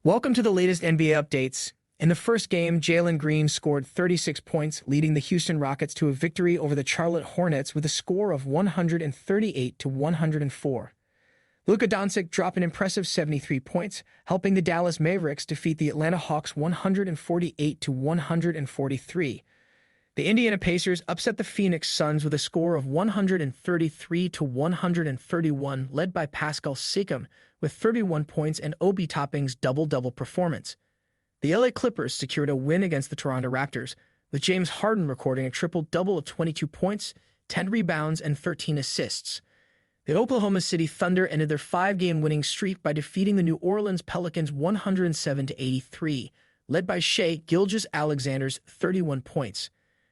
Welcome to the latest NBA updates. In the first game, Jalen Green scored 36 points, leading the Houston Rockets to a victory over the Charlotte Hornets with a score of 138 to 104. Luka Doncic dropped an impressive 73 points, helping the Dallas Mavericks defeat the Atlanta Hawks 148 to 143. The Indiana Pacers upset the Phoenix Suns with a score of 133 to 131, led by Pascal Siakam with 31 points and Obi Toppin's double-double performance. The LA Clippers secured a win against the Toronto Raptors, with James Harden recording a triple-double of 22 points, 10 rebounds, and 13 assists. The Oklahoma City Thunder ended their five-game winning streak by defeating the New Orleans Pelicans 107 to 83, led by Shai Gilgeous-Alexander's 31 points.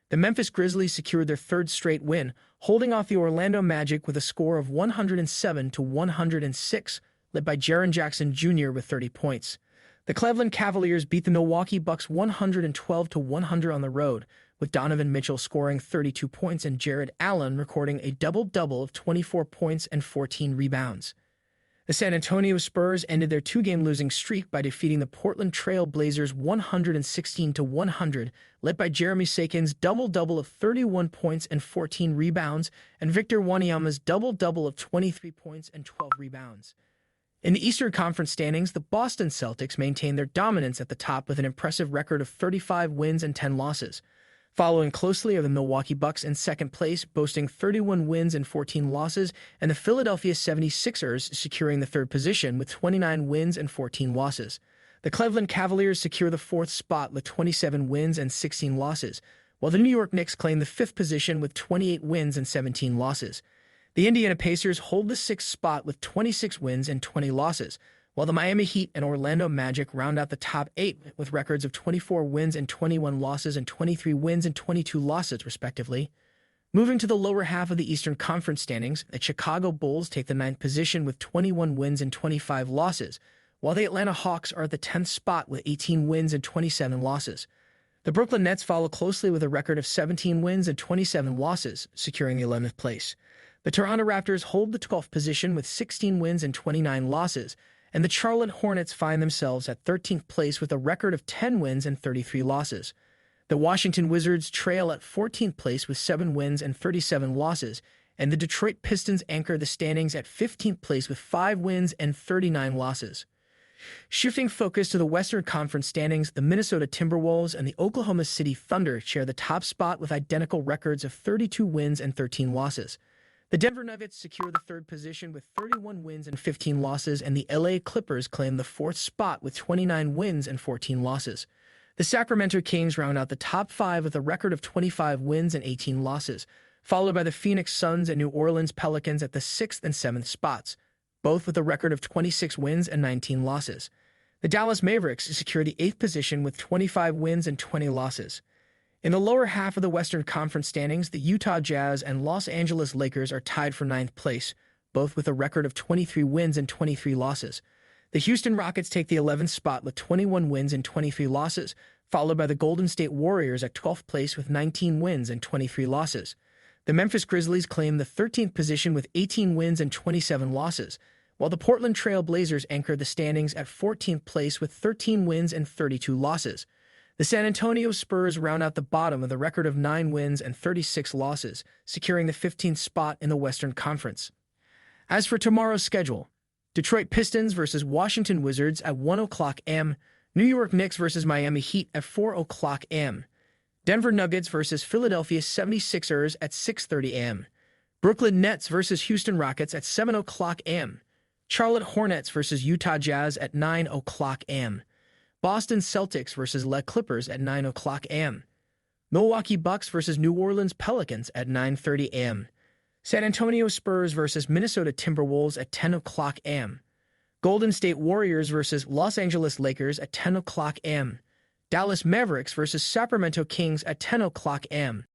The Memphis Grizzlies secured their third straight win, holding off the Orlando Magic with a score of 107 to 106, led by Jaren Jackson Jr. with 30 points. The Cleveland Cavaliers beat the Milwaukee Bucks 112 to 100 on the road, with Donovan Mitchell scoring 32 points and Jared Allen recording a double-double of 24 points and 14 rebounds. The San Antonio Spurs ended their two-game losing streak by defeating the Portland Trail Blazers 116 to 100, led by Jeremy Sakin's double-double of 31 points and 14 rebounds, and Victor Wanyama's double-double of 23 points and 12 rebounds. In the Eastern Conference standings, the Boston Celtics maintained their dominance at the top with an impressive record of 35 wins and 10 losses. Following closely are the Milwaukee Bucks in second place, boasting 31 wins and 14 losses, and the Philadelphia 76ers securing the third position with 29 wins and 14 losses. The Cleveland Cavaliers secure the fourth spot with 27 wins and 16 losses, while the New York Knicks claim the fifth position with 28 wins and 17 losses. The Indiana Pacers hold the sixth spot with 26 wins and 20 losses, while the Miami Heat and Orlando Magic round out the top eight with records of 24 wins and 21 losses and 23 wins and 22 losses, respectively. Moving to the lower half of the Eastern Conference standings, the Chicago Bulls take the ninth position with 21 wins and 25 losses, while the Atlanta Hawks are at the 10th spot with 18 wins and 27 losses. The Brooklyn Nets follow closely with a record of 17 wins and 27 losses, securing the 11th place. The Toronto Raptors hold the 12th position with 16 wins and 29 losses, and the Charlotte Hornets find themselves at 13th place with a record of 10 wins and 33 losses. The Washington Wizards trail at 14th place with 7 wins and 37 losses, and the Detroit Pistons anchor the standings at 15th place with 5 wins and 39 losses. Shifting focus to the Western Conference standings, the Minnesota Timberwolves and the Oklahoma City Thunder share the top spot with identical records of 32 wins and 13 losses. The Denver Nuggets secure the third position with 31 wins and 15 losses, and the LA Clippers claim the fourth spot with 29 wins and 14 losses. The Sacramento Kings round out the top five with a record of 25 wins and 18 losses, followed by the Phoenix Suns and New Orleans Pelicans at the sixth and seventh spots, both with a record of 26 wins and 19 losses. The Dallas Mavericks secure the eighth position with 25 wins and 20 losses. In the lower half of the Western Conference standings, the Utah Jazz and Los Angeles Lakers are tied for ninth place, both with a record of 23 wins and 23 losses. The Houston Rockets take the 11th spot with 21 wins and 23 losses, followed by the Golden State Warriors at 12th place with 19 wins and 23 losses. The Memphis Grizzlies claim the 13th position with 18 wins and 27 losses, while the Portland Trail Blazers anchor the standings at 14th place with 13 wins and 32 losses. The San Antonio Spurs round out the bottom with a record of 9 wins and 36 losses, securing the 15th spot in the Western Conference. As for tomorrow's schedule, Detroit Pistons versus Washington Wizards at 1 o'clock a.m., New York Knicks versus Miami Heat at 4 o'clock a.m., Denver Nuggets versus Philadelphia 76ers at 6:30 a.m., Brooklyn Nets versus Houston Rockets at 7 o'clock a.m., Charlotte Hornets versus Utah Jazz at 9 o'clock a.m., Boston Celtics versus Les Clippers at 9 o'clock a.m., Milwaukee Bucks versus New Orleans Pelicans at 9:30 a.m., San Antonio Spurs versus Minnesota Timberwolves at 10 o'clock a.m., Golden State Warriors versus Los Angeles Lakers at 10 o'clock a.m., Dallas Mavericks versus Sacramento Kings at 10 o'clock a.m.,